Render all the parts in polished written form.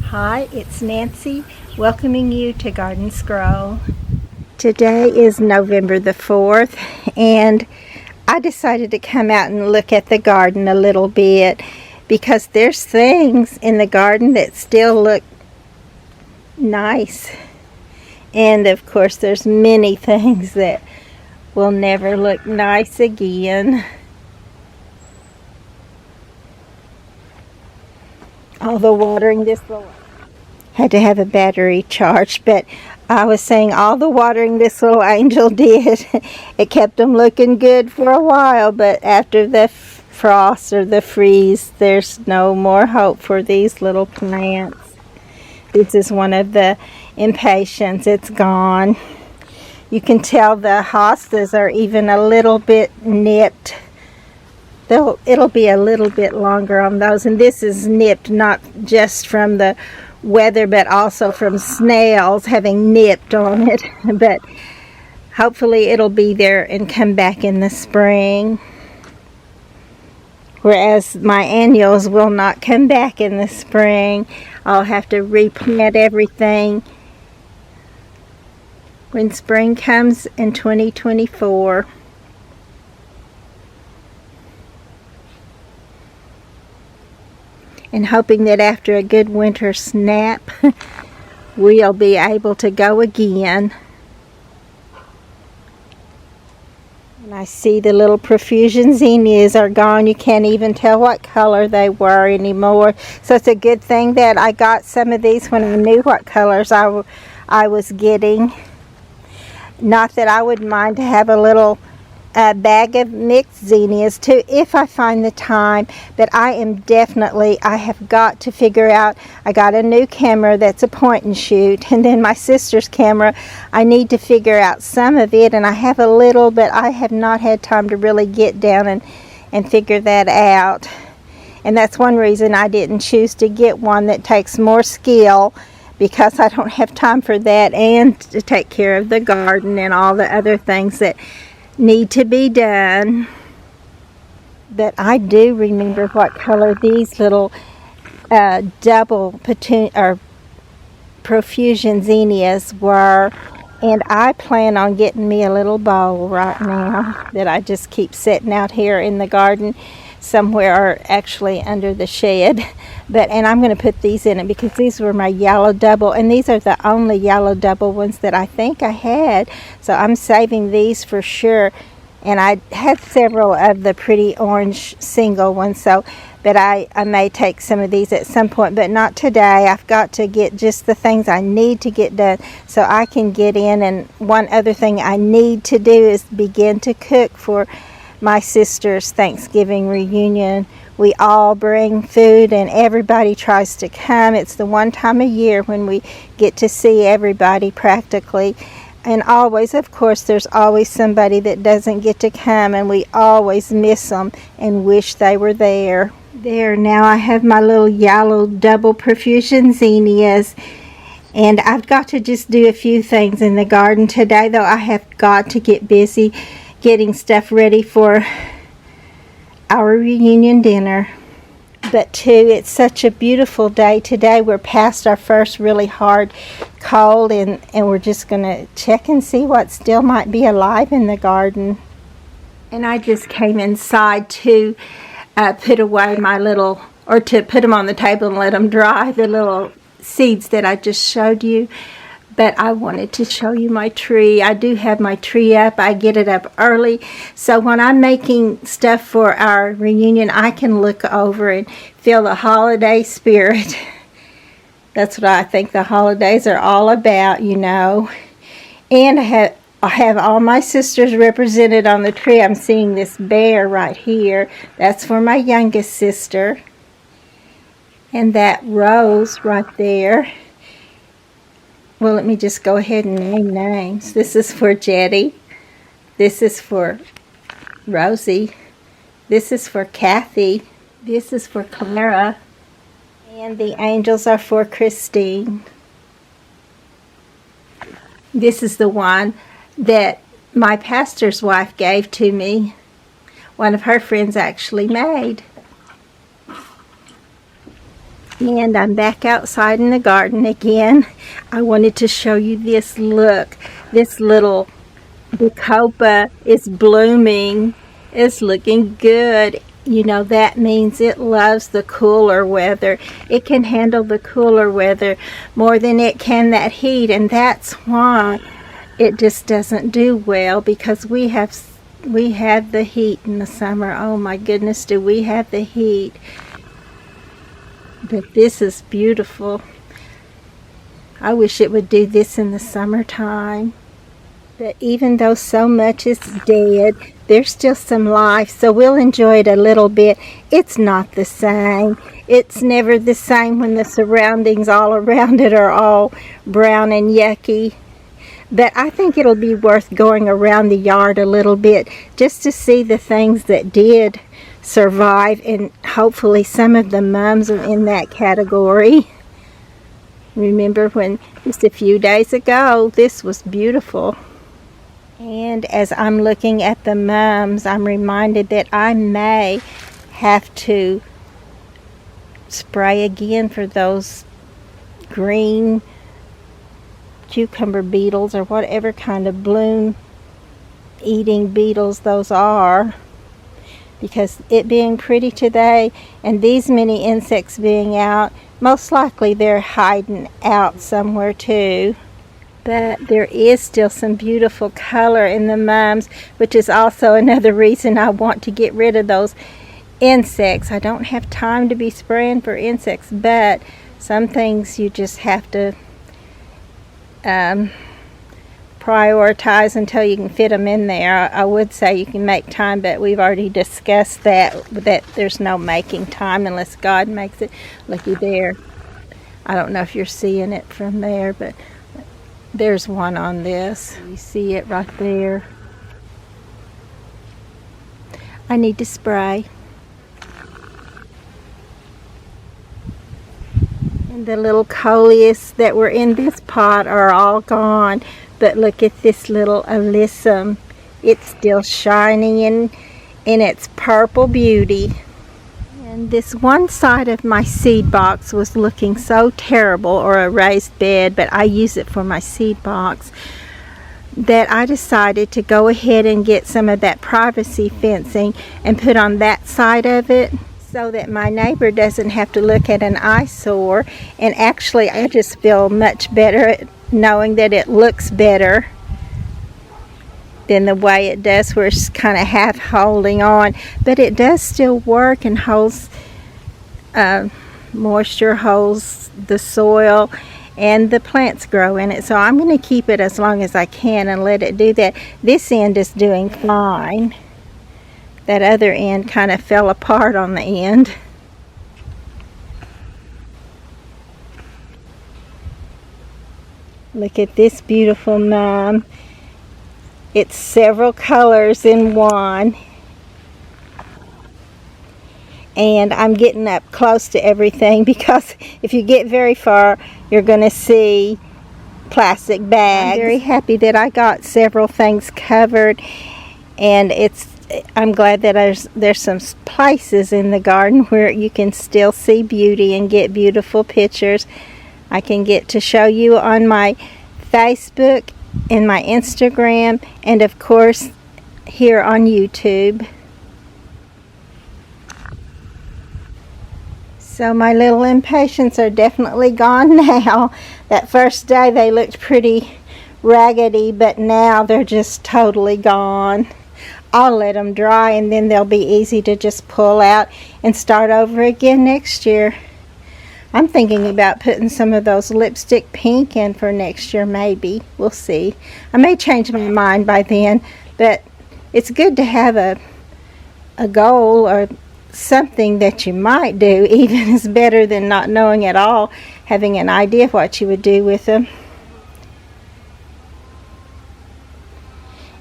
Hi, it's Nancy, welcoming you to Garden Scroll. Today is November the 4th, and I decided to come out and look at the garden a little bit because there's things in the garden that still look nice. And of course, there's many things that will never look nice again. All the watering this little had to have a battery charged, but I was saying all the watering this little angel did, it kept them looking good for a while, but after the frost or the freeze, there's no more hope for these little plants. This is one of the impatiens. It's gone. You can tell the hostas are even a little bit nipped. It'll be a little bit longer on those, and this is nipped not just from the weather but also from snails having nipped on it. But hopefully it'll be there and come back in the spring, whereas my annuals will not come back in the spring. I'll have to replant everything when spring comes in 2024. And hoping that after a good winter snap, we'll be able to go again. And I see the little profusion zinnias are gone. You can't even tell what color they were anymore. So it's a good thing that I got some of these when I knew what colors I was getting. Not that I would mind to have a little bag of mixed zinnias too if I find the time, but I have got to figure out. I got a new camera that's a point and shoot, and then my sister's camera, I need to figure out some of it, and I have a little, but I have not had time to really get down and figure that out. And that's one reason I didn't choose to get one that takes more skill, because I don't have time for that, and to take care of the garden and all the other things that need to be done. But I do remember what color these little double profusion zinnias were, and I plan on getting me a little bowl right now that I just keep setting out here in the garden somewhere, or actually under the shed. And I'm going to put these in it because these were my yellow double, and these are the only yellow double ones that I think I had, so I'm saving these for sure. And I had several of the pretty orange single ones, but I may take some of these at some point, but not today. I've got to get just the things I need to get done so I can get in. And one other thing I need to do is begin to cook for my sister's Thanksgiving reunion. We all bring food and everybody tries to come. It's the one time a year when we get to see everybody practically. And always, of course, there's always somebody that doesn't get to come, and we always miss them and wish they were there. There, now I have my little yellow double profusion zinnias. And I've got to just do a few things in the garden today, though. I have got to get busy getting stuff ready for our reunion dinner. But too, it's such a beautiful day today. We're past our first really hard cold, and we're just going to check and see what still might be alive in the garden. And I just came inside to put away my little, or to put them on the table and let them dry, the little seeds that I just showed you. But I wanted to show you my tree. I do have my tree up. I get it up early. So when I'm making stuff for our reunion, I can look over and feel the holiday spirit. That's what I think the holidays are all about, you know. And I have all my sisters represented on the tree. I'm seeing this bear right here. That's for my youngest sister. And that rose right there. Well, let me just go ahead and name names. This is for Jetty. This is for Rosie. This is for Kathy. This is for Clara. And the angels are for Christine. This is the one that my pastor's wife gave to me. One of her friends actually made. And I'm back outside in the garden again. I wanted to show you this. Look, this little bacopa is blooming. It's looking good. You know, that means it loves the cooler weather. It can handle the cooler weather more than it can that heat, and that's why it just doesn't do well, because we have the heat in the summer. Oh my goodness, do we have the heat. But this is beautiful. I wish it would do this in the summertime. But even though so much is dead, there's still some life, so we'll enjoy it a little bit. It's not the same. It's never the same when the surroundings all around it are all brown and yucky. But I think it'll be worth going around the yard a little bit just to see the things that did survive, and hopefully some of the mums are in that category. Remember when just a few days ago this was beautiful. And as I'm looking at the mums, I'm reminded that I may have to spray again for those green cucumber beetles, or whatever kind of bloom eating beetles those are. Because it being pretty today and these many insects being out, most likely they're hiding out somewhere too. But there is still some beautiful color in the mums, which is also another reason I want to get rid of those insects. I don't have time to be spraying for insects, but some things you just have to prioritize until you can fit them in there. I would say you can make time, but we've already discussed that there's no making time unless God makes it. Looky there. I don't know if you're seeing it from there, but there's one on this. You see it right there. I need to spray. And the little coleus that were in this pot are all gone. But look at this little alyssum. It's still shining in its purple beauty. And this one side of my seed box was looking so terrible, or a raised bed, but I use it for my seed box, that I decided to go ahead and get some of that privacy fencing and put on that side of it, so that my neighbor doesn't have to look at an eyesore. And actually I just feel much better knowing that it looks better than the way it does, where it's kind of half holding on. But it does still work and holds moisture, holds the soil, and the plants grow in it. So I'm going to keep it as long as I can and let it do that. This end is doing fine. That other end kind of fell apart on the end. Look at this beautiful mum. It's several colors in one. And I'm getting up close to everything, because if you get very far, you're going to see plastic bags. I'm very happy that I got several things covered, and I'm glad that there's some places in the garden where you can still see beauty and get beautiful pictures. I can get to show you on my Facebook and my Instagram, and of course here on YouTube. So my little impatiens are definitely gone now. That first day they looked pretty raggedy, but now they're just totally gone. I'll let them dry, and then they'll be easy to just pull out and start over again next year. I'm thinking about putting some of those lipstick pink in for next year, maybe. We'll see. I may change my mind by then, but it's good to have a goal or something that you might do. Even is better than not knowing at all, having an idea of what you would do with them.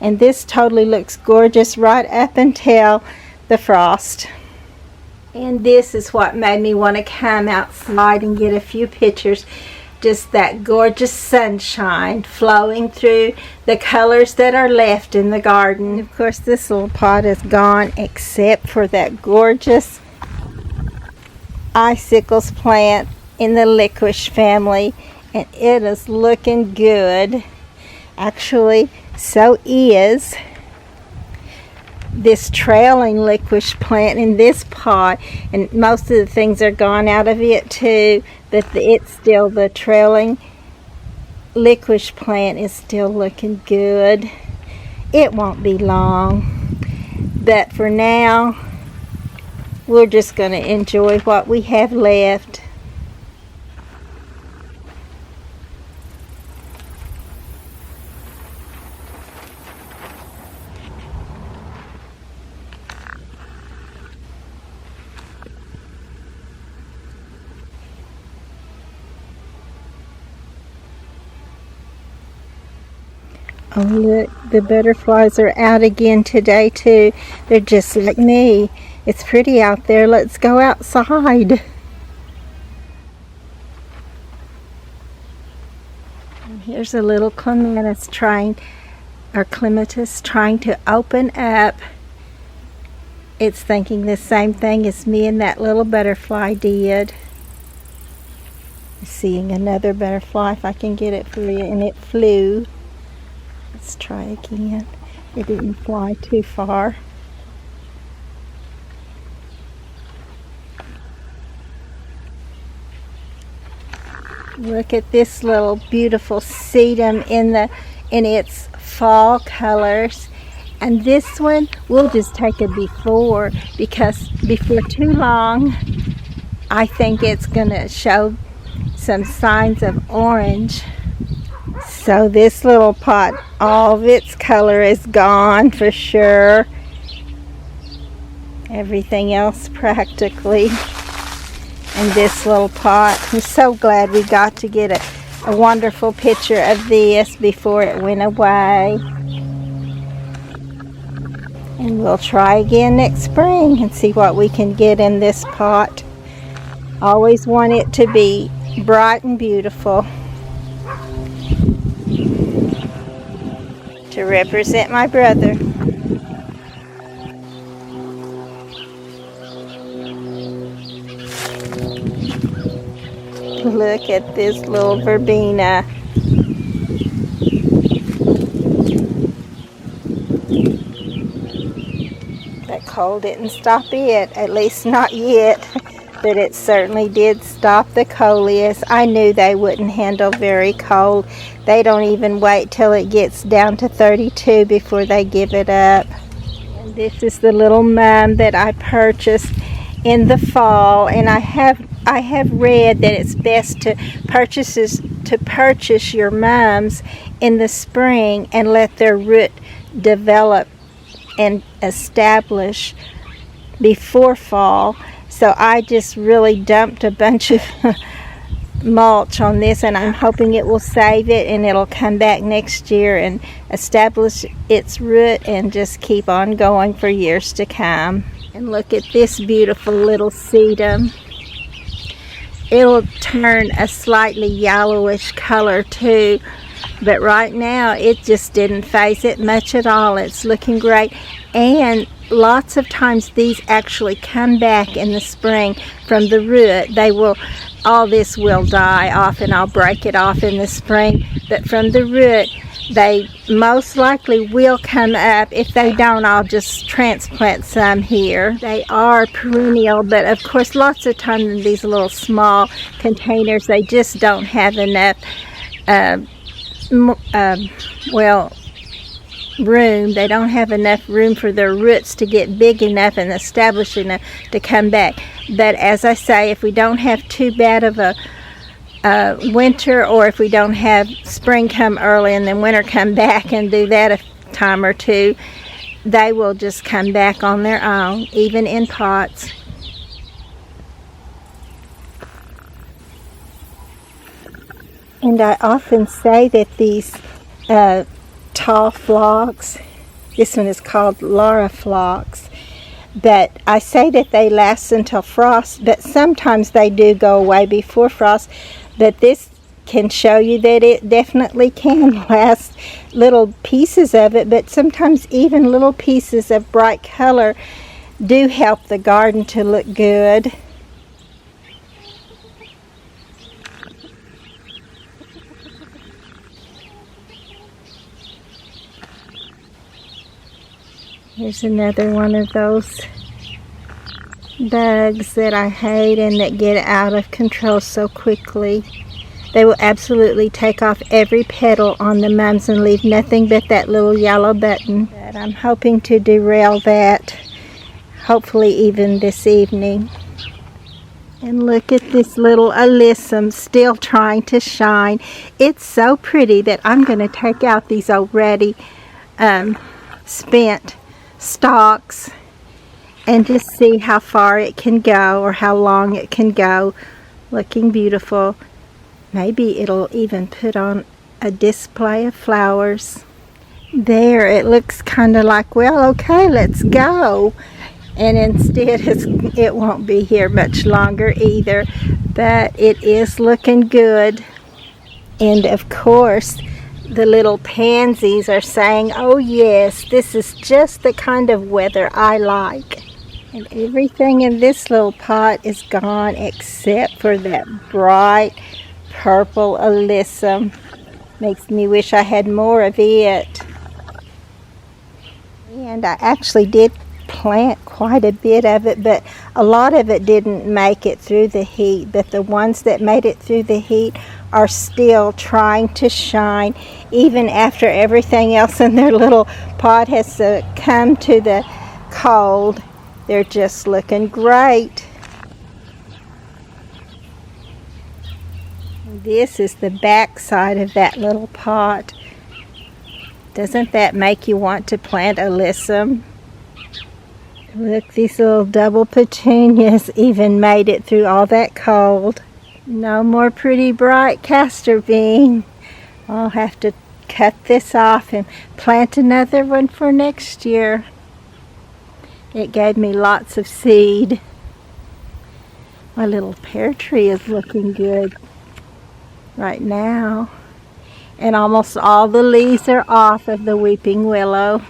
And this totally looks gorgeous right up until the frost. And this is what made me want to come outside and get a few pictures. Just that gorgeous sunshine flowing through the colors that are left in the garden. Of course, this little pot is gone, except for that gorgeous icicles plant in the licorice family, and it is looking good. Actually, so is this trailing licorice plant in this pot, and most of the things are gone out of it too, but it's still, the trailing licorice plant is still looking good. It won't be long, but for now we're just going to enjoy what we have left. Oh look, the butterflies are out again today too. They're just like me. It's pretty out there. Let's go outside. And here's a little clematis trying to open up. It's thinking the same thing as me and that little butterfly did. Seeing another butterfly, if I can get it for you, and it flew. Let's try again. It didn't fly too far. Look at this little beautiful sedum in its fall colors. And this one, we'll just take a before, because before too long, I think it's gonna show some signs of orange. So this little pot, all of its color is gone for sure. Everything else practically. And this little pot, I'm so glad we got to get a wonderful picture of this before it went away. And we'll try again next spring and see what we can get in this pot. Always want it to be bright and beautiful. To represent my brother. Look at this little verbena. That cold didn't stop it, at least not yet, but it certainly did stop the coleus. I knew they wouldn't handle very cold. They don't even wait till it gets down to 32 before they give it up. And this is the little mum that I purchased in the fall, and I have read that it's best to purchase your mums in the spring and let their root develop and establish before fall. So I just really dumped a bunch of mulch on this, and I'm hoping it will save it and it'll come back next year and establish its root and just keep on going for years to come. And look at this beautiful little sedum. It'll turn a slightly yellowish color too, but right now it just didn't phase it much at all. It's looking great, and lots of times these actually come back in the spring from the root. All this will die off and I'll break it off in the spring, but from the root they most likely will come up. If they don't, I'll just transplant some here. They are perennial, but of course lots of times in these little small containers they just don't have enough room. They don't have enough room for their roots to get big enough and established enough to come back. But as I say, if we don't have too bad of a winter, or if we don't have spring come early and then winter come back and do that a time or two, they will just come back on their own, even in pots. And I often say that these tall phlox, this one is called Laura phlox, but I say that they last until frost, but sometimes they do go away before frost. But this can show you that it definitely can last, little pieces of it, but sometimes even little pieces of bright color do help the garden to look good. Here's another one of those bugs that I hate and that get out of control so quickly. They will absolutely take off every petal on the mums and leave nothing but that little yellow button. But I'm hoping to derail that, hopefully even this evening. And look at this little alyssum still trying to shine. It's so pretty that I'm going to take out these already spent stalks and just see how far it can go or how long it can go. Looking beautiful. Maybe it'll even put on a display of flowers. There, it looks kind of like, well, okay, let's go. And instead it won't be here much longer either, but it is looking good. And of course, the little pansies are saying, oh yes, this is just the kind of weather I like. And everything in this little pot is gone except for that bright purple alyssum. Makes me wish I had more of it. And I actually did plant quite a bit of it, but a lot of it didn't make it through the heat. But the ones that made it through the heat are still trying to shine, even after everything else in their little pot has succumbed to the cold. They're just looking great. This is the back side of that little pot. Doesn't that make you want to plant alyssum? Look, these little double petunias even made it through all that cold. No more pretty bright castor bean. I'll have to cut this off and plant another one for next year. It gave me lots of seed. My little pear tree is looking good right now. And almost all the leaves are off of the weeping willow.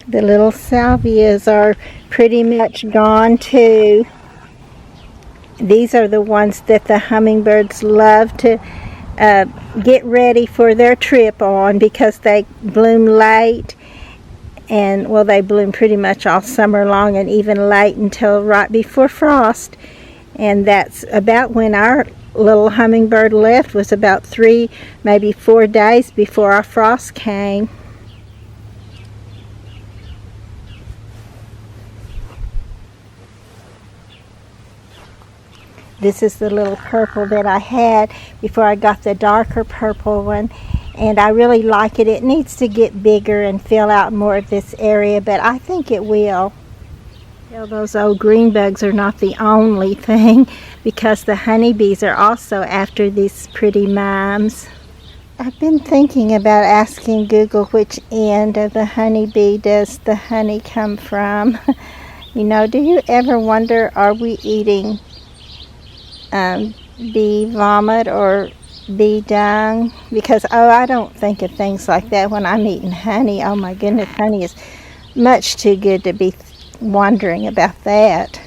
The little salvias are pretty much gone too. These are the ones that the hummingbirds love to get ready for their trip on, because they bloom late, and well, they bloom pretty much all summer long and even late until right before frost. And that's about when our little hummingbird left, was about 3, maybe 4 days before our frost came. This is the little purple that I had before I got the darker purple one, and I really like it. It needs to get bigger and fill out more of this area, but I think it will. Well, those old green bugs are not the only thing, because the honeybees are also after these pretty mums. I've been thinking about asking Google which end of the honeybee does the honey come from. You know, do you ever wonder, are we eating bee vomit or bee dung? Because, oh, I don't think of things like that when I'm eating honey. Oh my goodness, honey is much too good to be wondering about that.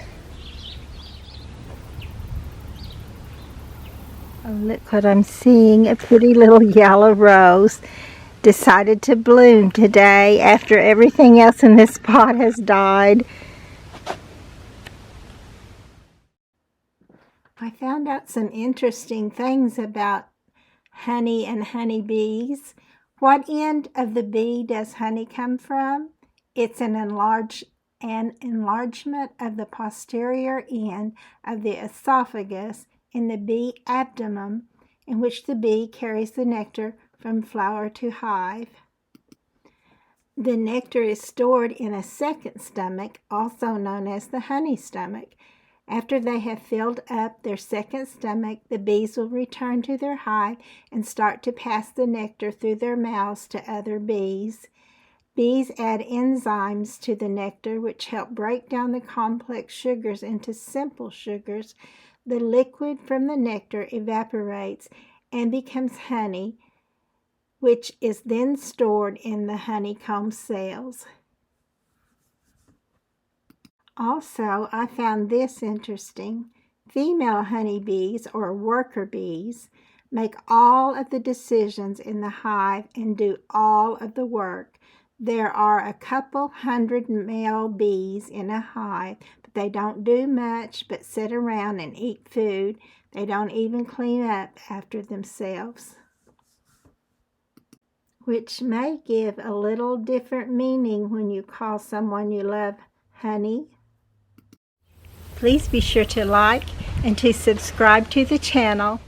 Oh, look what I'm seeing. A pretty little yellow rose decided to bloom today after everything else in this pot has died. I found out some interesting things about honey and honeybees. What end of the bee does honey come from? It's an enlargement of the posterior end of the esophagus in the bee abdomen, in which the bee carries the nectar from flower to hive. The nectar is stored in a second stomach, also known as the honey stomach. After they have filled up their second stomach, the bees will return to their hive and start to pass the nectar through their mouths to other bees. Bees add enzymes to the nectar, which help break down the complex sugars into simple sugars. The liquid from the nectar evaporates and becomes honey, which is then stored in the honeycomb cells. Also, I found this interesting. Female honeybees, or worker bees, make all of the decisions in the hive and do all of the work. There are a couple hundred male bees in a hive, but they don't do much but sit around and eat food. They don't even clean up after themselves, which may give a little different meaning when you call someone you love honey. Please be sure to like and to subscribe to the channel.